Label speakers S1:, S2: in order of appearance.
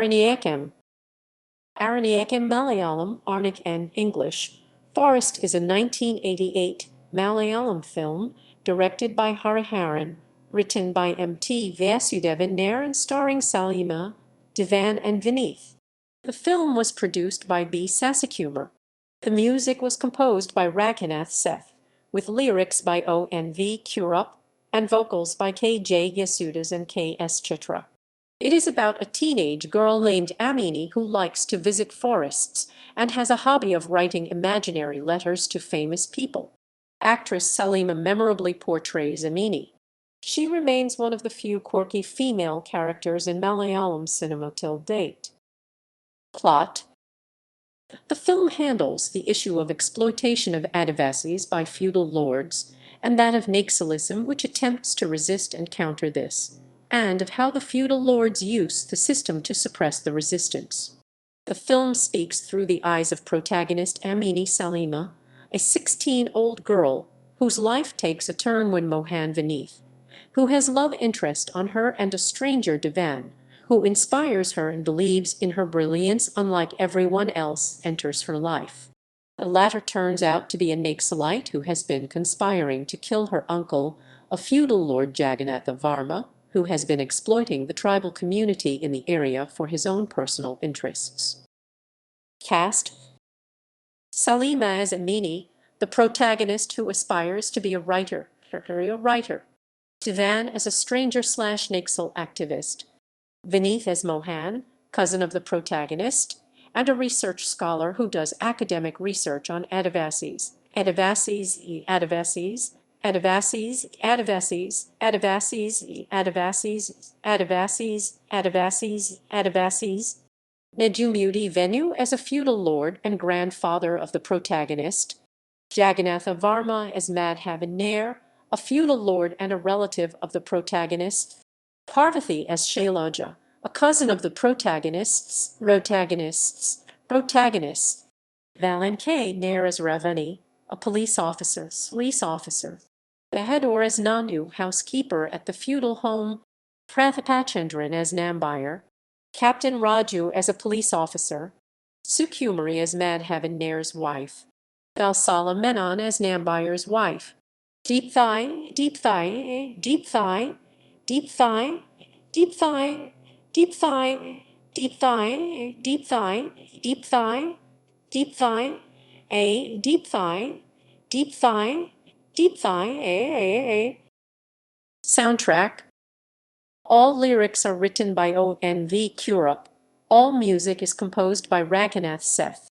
S1: Aranyakam. Aranyakam Malayalam, Arnak and English. Forest is a 1988 Malayalam film directed by Hariharan, written by M.T. Vasudevan Nair and starring Saleema, Devan and Vineeth. The film was produced by B. Sasikumar. The music was composed by Raghunath Seth, with lyrics by O.N.V. Kurup and vocals by K.J. Yesudas and K. Chitra. It is about a teenage girl named Ammini who likes to visit forests and has a hobby of writing imaginary letters to famous people. Actress Saleema memorably portrays Ammini. She remains one of the few quirky female characters in Malayalam cinema till date. Plot. The film handles the issue of exploitation of Adivasis by feudal lords and that of Naxalism, which attempts to resist and counter this, and of how the feudal lords use the system to suppress the resistance. The film speaks through the eyes of protagonist Ammini Saleema, a 16-year-old girl whose life takes a turn when Mohan Vineeth, who has love interest on her, and a stranger Devan, who inspires her and believes in her brilliance unlike everyone else, enters her life. The latter turns out to be a Naxalite who has been conspiring to kill her uncle, a feudal lord Jagannatha Varma, who has been exploiting the tribal community in the area for his own personal interests. Cast. Saleema as Ammini, the protagonist who aspires to be a writer. Devan as a stranger/Naxal activist. Vineeth as Mohan, cousin of the protagonist, and a research scholar who does academic research on Adivasis. Adivasis, Adivasis, Adivasis, Adivasis, Adivasis, Adivasis, Adivasis, Adivasis, Adivasis. Nejumudi Venu as a feudal lord and grandfather of the protagonist. Jagannatha Varma as Madhavan Nair, a feudal lord and a relative of the protagonist. Parvathy as Shailaja, a cousin of the protagonists. Valan K. Nair as Ravani, a police officer. Bahadur as Nandu, housekeeper at the feudal home. Prathapachandran as Nambayar. Captain Raju as a police officer. Sukumari as Madhavan Nair's wife. Valsala Menon as Nambayar's wife. Deep thigh, deep thigh, deep thigh, deep thigh, deep thigh, deep thigh, deep thigh, deep thigh, deep thigh, deep thigh, a deep thigh, deep thigh, deep thigh, a. Soundtrack. All lyrics are written by O.N.V. Kurup. All music is composed by Raghunath Seth.